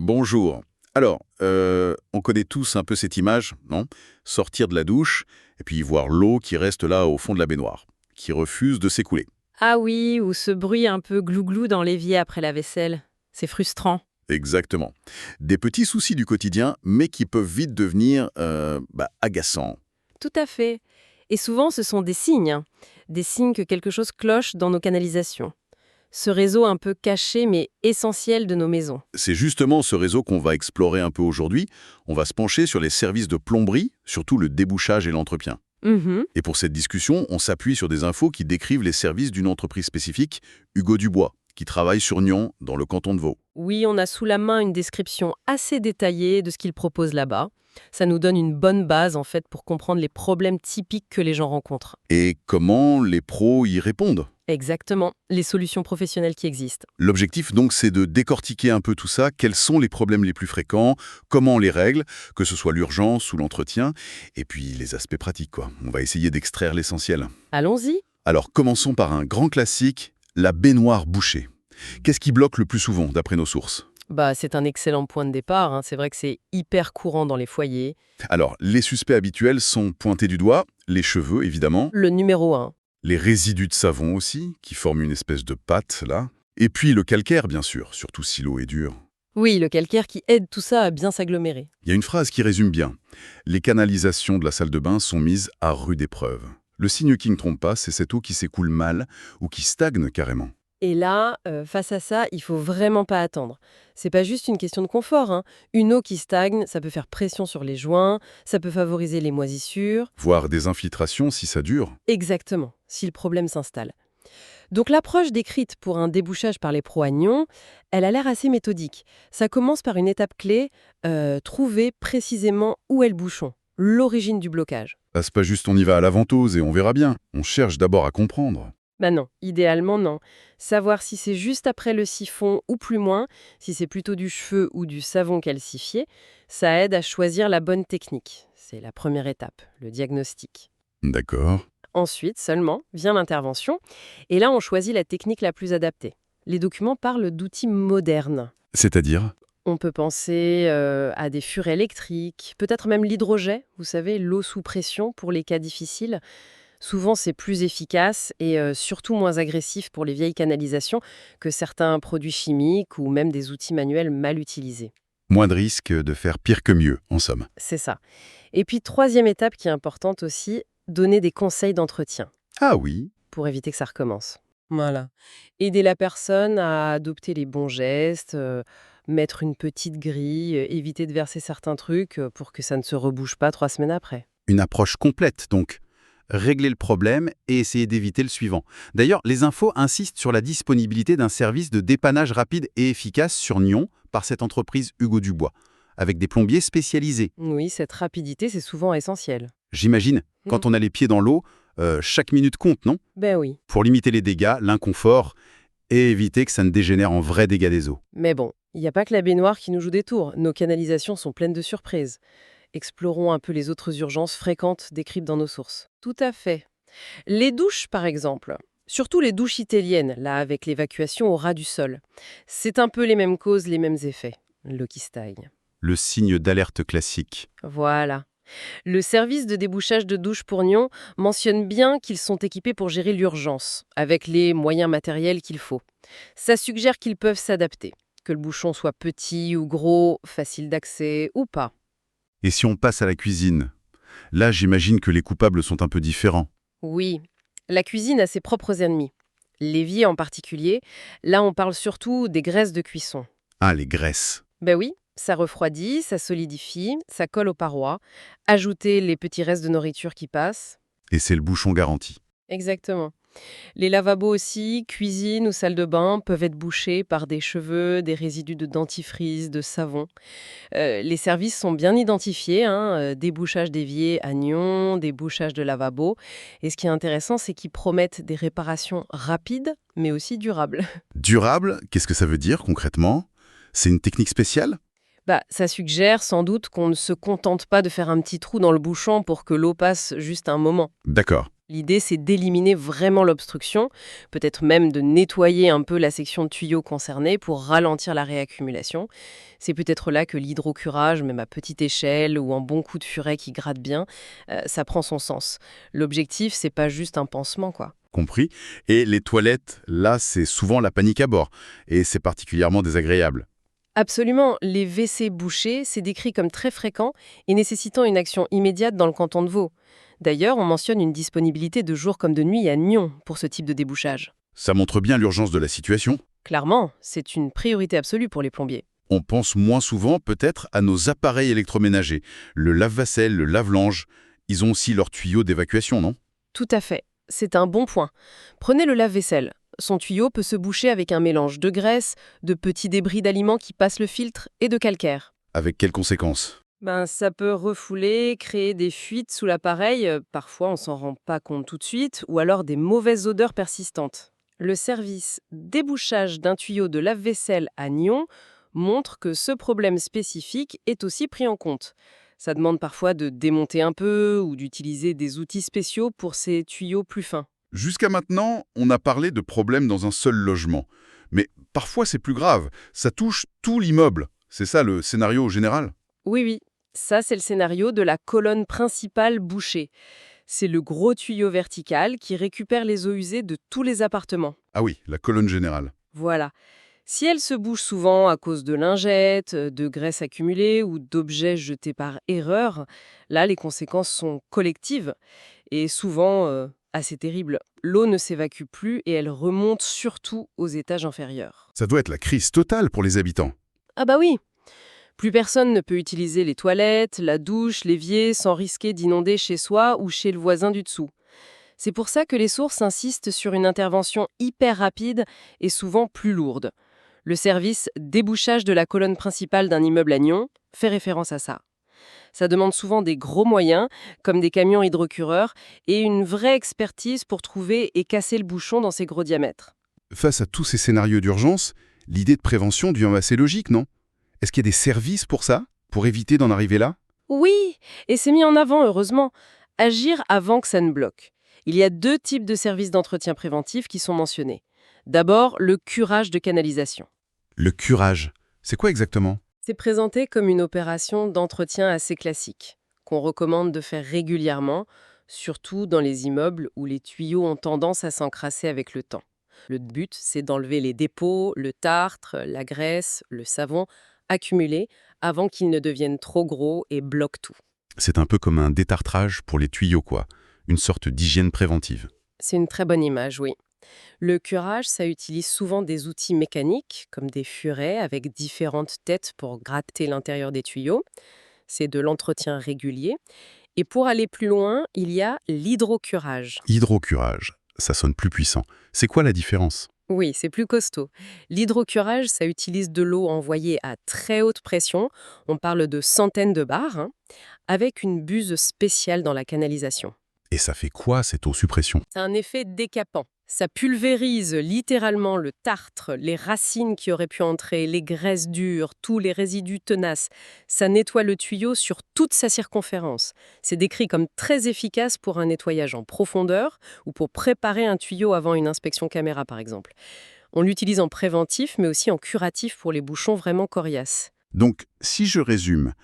Bonjour. Alors, on connaît tous un peu cette image, non? Sortir de la douche et puis voir l'eau qui reste là au fond de la baignoire, qui refuse de s'écouler. Ah oui, ou ce bruit un peu glouglou dans l'évier après la vaisselle. C'est frustrant. Exactement. Des petits soucis du quotidien, mais qui peuvent vite devenir agaçants. Tout à fait. Et souvent, ce sont des signes, hein. Des signes que quelque chose cloche dans nos canalisations. Ce réseau un peu caché mais essentiel de nos maisons. C'est justement ce réseau qu'on va explorer un peu aujourd'hui. On va se pencher sur les services de plomberie, surtout le débouchage et l'entretien. Mhm. Et pour cette discussion, on s'appuie sur des infos qui décrivent les services d'une entreprise spécifique, Hugo Dubois, qui travaille sur Nyon, dans le canton de Vaud. Oui, on a sous la main une description assez détaillée de ce qu'ils proposent là-bas. Ça nous donne une bonne base en fait pour comprendre les problèmes typiques que les gens rencontrent. Et comment les pros y répondent? Exactement, les solutions professionnelles qui existent. L'objectif donc c'est de décortiquer un peu tout ça, quels sont les problèmes les plus fréquents, comment on les règle, que ce soit l'urgence ou l'entretien, et puis les aspects pratiques quoi. On va essayer d'extraire l'essentiel. Allons-y. Alors commençons par un grand classique, la baignoire bouchée. Qu'est-ce qui bloque le plus souvent d'après nos sources? C'est un excellent point de départ, hein. C'est vrai que c'est hyper courant dans les foyers. Alors, les suspects habituels sont pointés du doigt, les cheveux évidemment, Le numéro un. les résidus de savon aussi, qui forment une espèce de pâte là, et puis le calcaire bien sûr, surtout si l'eau est dure. Oui, le calcaire qui aide tout ça à bien s'agglomérer. Il y a une phrase qui résume bien. Les canalisations de la salle de bain sont mises à rude épreuve. Le signe qui ne trompe pas, c'est cette eau qui s'écoule mal ou qui stagne carrément. Et là, face à ça, il faut vraiment pas attendre. C'est pas juste une question de confort, hein. Une eau qui stagne, ça peut faire pression sur les joints, ça peut favoriser les moisissures. Voire des infiltrations si ça dure. Exactement, si le problème s'installe. Donc l'approche décrite pour un débouchage par les pros à Nyon, elle a l'air assez méthodique. Ça commence par une étape clé, trouver précisément où est le bouchon, l'origine du blocage. Ah, c'est pas juste on y va à la ventouse et on verra bien. On cherche d'abord à comprendre. Bah non, idéalement non. Savoir si c'est juste après le siphon ou plus loin, si c'est plutôt du cheveu ou du savon calcifié, ça aide à choisir la bonne technique. C'est la première étape, le diagnostic. D'accord. Ensuite, seulement, vient l'intervention, et là on choisit la technique la plus adaptée. Les documents parlent d'outils modernes. C'est-à-dire? On peut penser à des furets électriques, peut-être même l'hydrojet, vous savez, l'eau sous pression pour les cas difficiles. Souvent, c'est plus efficace et surtout moins agressif pour les vieilles canalisations que certains produits chimiques ou même des outils manuels mal utilisés. Moins de risque de faire pire que mieux, en somme. C'est ça. Et puis, troisième étape qui est importante aussi, donner des conseils d'entretien Ah oui. pour éviter que ça recommence. Voilà. Aider la personne à adopter les bons gestes, mettre une petite grille, éviter de verser certains trucs pour que ça ne se rebouche pas 3 semaines après. Une approche complète, donc. Régler le problème et essayer d'éviter le suivant. D'ailleurs, les infos insistent sur la disponibilité d'un service de dépannage rapide et efficace sur Nyon par cette entreprise Hugo Dubois, avec des plombiers spécialisés. Oui, cette rapidité, c'est souvent essentiel. J'imagine, quand on a les pieds dans l'eau, chaque minute compte, non? Ben oui. Pour limiter les dégâts, l'inconfort et éviter que ça ne dégénère en vrais dégâts des eaux. Mais bon, il n'y a pas que la baignoire qui nous joue des tours. Nos canalisations sont pleines de surprises. Explorons un peu les autres urgences fréquentes décrites dans nos sources. Tout à fait. Les douches, par exemple. Surtout les douches italiennes, là, avec l'évacuation au ras du sol. C'est un peu les mêmes causes, les mêmes effets. L'eau qui stagne. Le signe d'alerte classique. Voilà. Le service de débouchage de douche pour Nyon mentionne bien qu'ils sont équipés pour gérer l'urgence, avec les moyens matériels qu'il faut. Ça suggère qu'ils peuvent s'adapter, que le bouchon soit petit ou gros, facile d'accès ou pas. Et si on passe à la cuisine? Là, j'imagine que les coupables sont un peu différents. Oui, la cuisine a ses propres ennemis. L'évier en particulier, là on parle surtout des graisses de cuisson. Ah, les graisses. Ben oui, ça refroidit, ça solidifie, ça colle aux parois. Ajoutez les petits restes de nourriture qui passent. Et c'est le bouchon garanti. Exactement. Les lavabos aussi, cuisine ou salle de bain, peuvent être bouchés par des cheveux, des résidus de dentifrice, de savon. Les services sont bien identifiés, hein, débouchage d'évier à Nyon, débouchage de lavabo. Et ce qui est intéressant, c'est qu'ils promettent des réparations rapides, mais aussi durables. Durable, qu'est-ce que ça veut dire concrètement? C'est une technique spéciale? Ça suggère sans doute qu'on ne se contente pas de faire un petit trou dans le bouchon pour que l'eau passe juste un moment. D'accord. L'idée, c'est d'éliminer vraiment l'obstruction, peut-être même de nettoyer un peu la section de tuyau concernée pour ralentir la réaccumulation. C'est peut-être là que l'hydrocurage, même à petite échelle ou un bon coup de furet qui gratte bien, ça prend son sens. L'objectif, c'est pas juste un pansement, quoi. Compris. Et les toilettes, là, c'est souvent la panique à bord. Et c'est particulièrement désagréable. Absolument, les WC bouchés, c'est décrit comme très fréquent et nécessitant une action immédiate dans le canton de Vaud. D'ailleurs, on mentionne une disponibilité de jour comme de nuit à Nyon pour ce type de débouchage. Ça montre bien l'urgence de la situation. Clairement, c'est une priorité absolue pour les plombiers. On pense moins souvent peut-être à nos appareils électroménagers. Le lave-vaisselle, le lave-linge, ils ont aussi leurs tuyaux d'évacuation, non? Tout à fait, c'est un bon point. Prenez le lave-vaisselle. Son tuyau peut se boucher avec un mélange de graisse, de petits débris d'aliments qui passent le filtre et de calcaire. Avec quelles conséquences? Ça peut refouler, créer des fuites sous l'appareil, parfois on s'en rend pas compte tout de suite, ou alors des mauvaises odeurs persistantes. Le service débouchage d'un tuyau de lave-vaisselle à Nyon montre que ce problème spécifique est aussi pris en compte. Ça demande parfois de démonter un peu ou d'utiliser des outils spéciaux pour ces tuyaux plus fins. Jusqu'à maintenant, on a parlé de problèmes dans un seul logement. Mais parfois c'est plus grave, ça touche tout l'immeuble. C'est ça le scénario général? Oui, oui, ça c'est le scénario de la colonne principale bouchée. C'est le gros tuyau vertical qui récupère les eaux usées de tous les appartements. Ah oui, la colonne générale. Voilà. Si elle se bouge souvent à cause de lingettes, de graisse accumulée ou d'objets jetés par erreur, là les conséquences sont collectives et souvent assez terribles. L'eau ne s'évacue plus et elle remonte surtout aux étages inférieurs. Ça doit être la crise totale pour les habitants. Ah bah oui. Plus personne ne peut utiliser les toilettes, la douche, l'évier sans risquer d'inonder chez soi ou chez le voisin du dessous. C'est pour ça que les sources insistent sur une intervention hyper rapide et souvent plus lourde. Le service débouchage de la colonne principale d'un immeuble à Nyon fait référence à ça. Ça demande souvent des gros moyens, comme des camions hydrocureurs, et une vraie expertise pour trouver et casser le bouchon dans ses gros diamètres. Face à tous ces scénarios d'urgence, l'idée de prévention devient assez logique, non? Est-ce qu'il y a des services pour ça? Pour éviter d'en arriver là? Oui, et c'est mis en avant, heureusement. Agir avant que ça ne bloque. Il y a deux types de services d'entretien préventif qui sont mentionnés. D'abord, le curage de canalisation. Le curage, c'est quoi exactement? C'est présenté comme une opération d'entretien assez classique, qu'on recommande de faire régulièrement, surtout dans les immeubles où les tuyaux ont tendance à s'encrasser avec le temps. Le but, c'est d'enlever les dépôts, le tartre, la graisse, le savon accumulés avant qu'ils ne deviennent trop gros et bloquent tout. C'est un peu comme un détartrage pour les tuyaux, quoi. Une sorte d'hygiène préventive. C'est une très bonne image, oui. Le curage, ça utilise souvent des outils mécaniques, comme des furets avec différentes têtes pour gratter l'intérieur des tuyaux. C'est de l'entretien régulier. Et pour aller plus loin, il y a l'hydrocurage. Hydrocurage, ça sonne plus puissant. C'est quoi la différence? Oui, c'est plus costaud. L'hydrocurage, ça utilise de l'eau envoyée à très haute pression, on parle de centaines de bars, avec une buse spéciale dans la canalisation. Et ça fait quoi cette eau suppression? C'est un effet décapant. Ça pulvérise littéralement le tartre, les racines qui auraient pu entrer, les graisses dures, tous les résidus tenaces. Ça nettoie le tuyau sur toute sa circonférence. C'est décrit comme très efficace pour un nettoyage en profondeur ou pour préparer un tuyau avant une inspection caméra, par exemple. On l'utilise en préventif, mais aussi en curatif pour les bouchons vraiment coriaces. Donc, si je résume,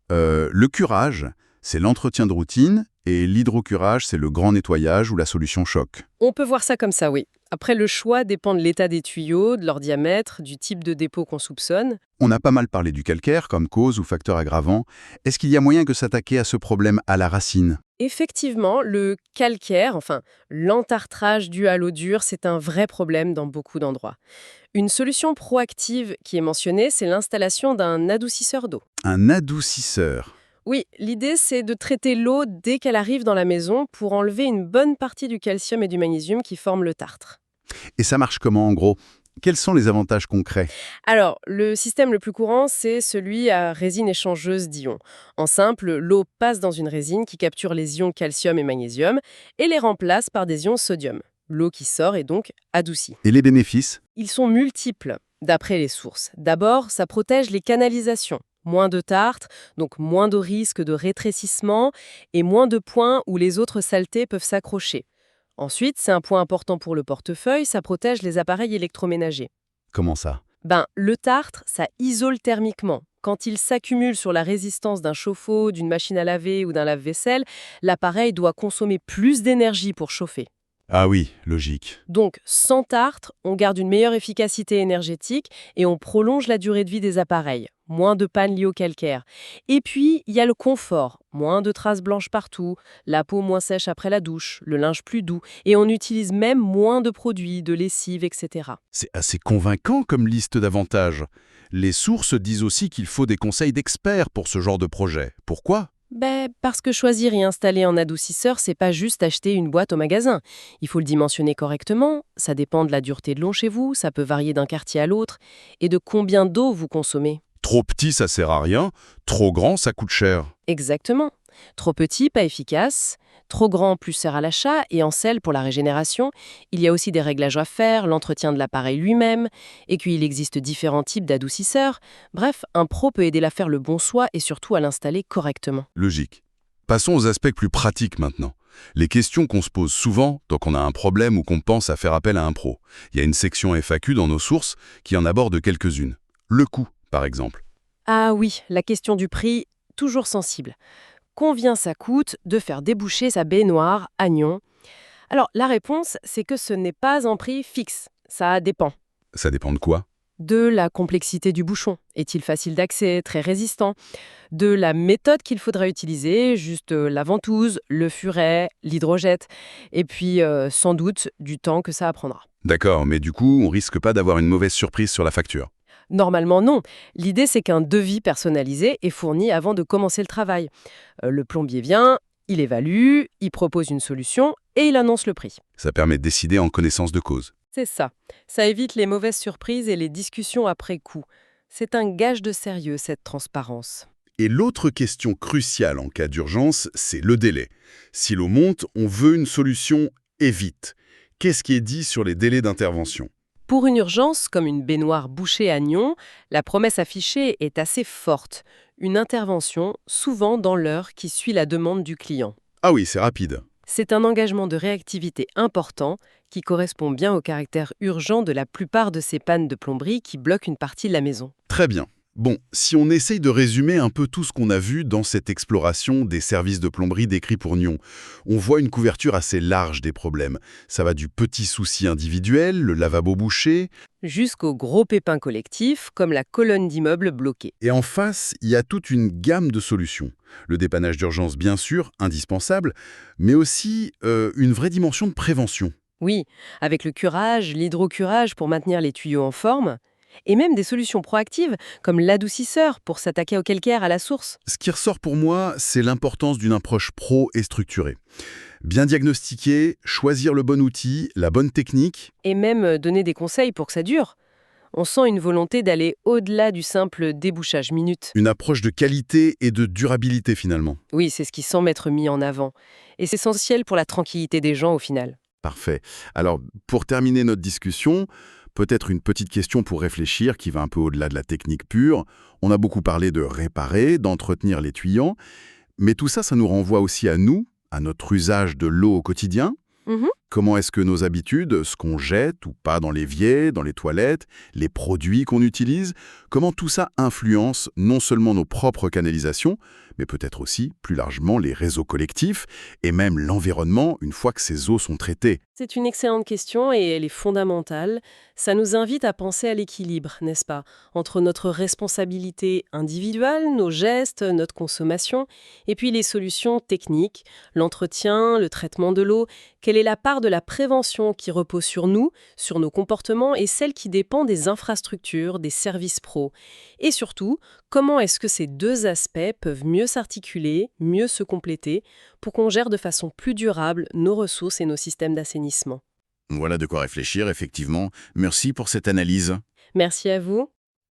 le curage, c'est l'entretien de routine, et l'hydrocurage, c'est le grand nettoyage ou la solution choc. On peut voir ça comme ça, oui. Après, le choix dépend de l'état des tuyaux, de leur diamètre, du type de dépôt qu'on soupçonne. On a pas mal parlé du calcaire comme cause ou facteur aggravant. Est-ce qu'il y a moyen de s'attaquer à ce problème à la racine? Effectivement, le calcaire, enfin l'entartrage dû à l'eau dure, c'est un vrai problème dans beaucoup d'endroits. Une solution proactive qui est mentionnée, c'est l'installation d'un adoucisseur d'eau. Un adoucisseur. Oui, l'idée c'est de traiter l'eau dès qu'elle arrive dans la maison pour enlever une bonne partie du calcium et du magnésium qui forment le tartre. Et ça marche comment en gros? Quels sont les avantages concrets? Alors, le système le plus courant, c'est celui à résine échangeuse d'ions. En simple, l'eau passe dans une résine qui capture les ions calcium et magnésium et les remplace par des ions sodium. L'eau qui sort est donc adoucie. Et les bénéfices? Ils sont multiples, d'après les sources. D'abord, ça protège les canalisations. Moins de tartre, donc moins de risque de rétrécissement et moins de points où les autres saletés peuvent s'accrocher. Ensuite, c'est un point important pour le portefeuille, ça protège les appareils électroménagers. Comment ça? Le tartre, ça isole thermiquement. Quand il s'accumule sur la résistance d'un chauffe-eau, d'une machine à laver ou d'un lave-vaisselle, l'appareil doit consommer plus d'énergie pour chauffer. Ah oui, logique. Donc, sans tartre, on garde une meilleure efficacité énergétique et on prolonge la durée de vie des appareils. Moins de pannes liées au calcaire. Et puis, il y a le confort. Moins de traces blanches partout, la peau moins sèche après la douche, le linge plus doux. Et on utilise même moins de produits, de lessive, etc. C'est assez convaincant comme liste d'avantages. Les sources disent aussi qu'il faut des conseils d'experts pour ce genre de projet. Pourquoi? Parce que choisir et installer un adoucisseur, c'est pas juste acheter une boîte au magasin. Il faut le dimensionner correctement, ça dépend de la dureté de l'eau chez vous, ça peut varier d'un quartier à l'autre, et de combien d'eau vous consommez. Trop petit, ça sert à rien. Trop grand, ça coûte cher. Exactement. Trop petit, pas efficace. Trop grand, plus cher à l'achat. Et en selle, pour la régénération, il y a aussi des réglages à faire, l'entretien de l'appareil lui-même. Et puis, il existe différents types d'adoucisseurs. Bref, un pro peut aider à faire le bon choix et surtout à l'installer correctement. Logique. Passons aux aspects plus pratiques maintenant. Les questions qu'on se pose souvent quand on a un problème ou qu'on pense à faire appel à un pro. Il y a une section FAQ dans nos sources qui en aborde quelques-unes. Le coût, par exemple. Ah oui, la question du prix, toujours sensible. Combien ça coûte de faire déboucher sa baignoire à Nyon? Alors, la réponse, c'est que ce n'est pas un prix fixe. Ça dépend. Ça dépend de quoi? De la complexité du bouchon. Est-il facile d'accès, très résistant? De la méthode qu'il faudra utiliser, juste la ventouse, le furet, l'hydrojette. Et puis, sans doute, du temps que ça prendra. D'accord, mais du coup, on risque pas d'avoir une mauvaise surprise sur la facture. Normalement, non. L'idée, c'est qu'un devis personnalisé est fourni avant de commencer le travail. Le plombier vient, il évalue, il propose une solution et il annonce le prix. Ça permet de décider en connaissance de cause. C'est ça. Ça évite les mauvaises surprises et les discussions après coup. C'est un gage de sérieux, cette transparence. Et l'autre question cruciale en cas d'urgence, c'est le délai. Si l'eau monte, on veut une solution et vite. Qu'est-ce qui est dit sur les délais d'intervention? Pour une urgence, comme une baignoire bouchée à Nyon, la promesse affichée est assez forte. Une intervention, souvent dans l'heure qui suit la demande du client. Ah oui, c'est rapide. C'est un engagement de réactivité important qui correspond bien au caractère urgent de la plupart de ces pannes de plomberie qui bloquent une partie de la maison. Très bien. Bon, si on essaye de résumer un peu tout ce qu'on a vu dans cette exploration des services de plomberie décrits pour Nyon, on voit une couverture assez large des problèmes. Ça va du petit souci individuel, le lavabo bouché, Jusqu'aux gros pépins collectifs, comme la colonne d'immeubles bloquée. et en face, il y a toute une gamme de solutions. Le dépannage d'urgence, bien sûr, indispensable, mais aussi une vraie dimension de prévention. Oui, avec le curage, l'hydrocurage pour maintenir les tuyaux en forme, et même des solutions proactives comme l'adoucisseur pour s'attaquer au calcaire à la source. Ce qui ressort pour moi, c'est l'importance d'une approche pro et structurée. Bien diagnostiquer, choisir le bon outil, la bonne technique. Et même donner des conseils pour que ça dure. On sent une volonté d'aller au-delà du simple débouchage minute. Une approche de qualité et de durabilité finalement. Oui, c'est ce qui semble être mis en avant. Et c'est essentiel pour la tranquillité des gens au final. Parfait. Alors, pour terminer notre discussion, peut-être une petite question pour réfléchir qui va un peu au-delà de la technique pure. On a beaucoup parlé de réparer, d'entretenir les tuyaux, mais tout ça, ça nous renvoie aussi à nous, à notre usage de l'eau au quotidien. Mhm. Comment est-ce que nos habitudes, ce qu'on jette ou pas dans l'évier, dans les toilettes, les produits qu'on utilise, comment tout ça influence non seulement nos propres canalisations, mais peut-être aussi, plus largement, les réseaux collectifs et même l'environnement une fois que ces eaux sont traitées. C'est une excellente question et elle est fondamentale. Ça nous invite à penser à l'équilibre, n'est-ce pas, entre notre responsabilité individuelle, nos gestes, notre consommation, et puis les solutions techniques, l'entretien, le traitement de l'eau. Quelle est la part de la prévention qui repose sur nous, sur nos comportements, et celle qui dépend des infrastructures, des services pro? Et surtout, comment est-ce que ces deux aspects peuvent mieux s'articuler, mieux se compléter, pour qu'on gère de façon plus durable nos ressources et nos systèmes d'assainissement? Voilà de quoi réfléchir, effectivement. Merci pour cette analyse. Merci à vous.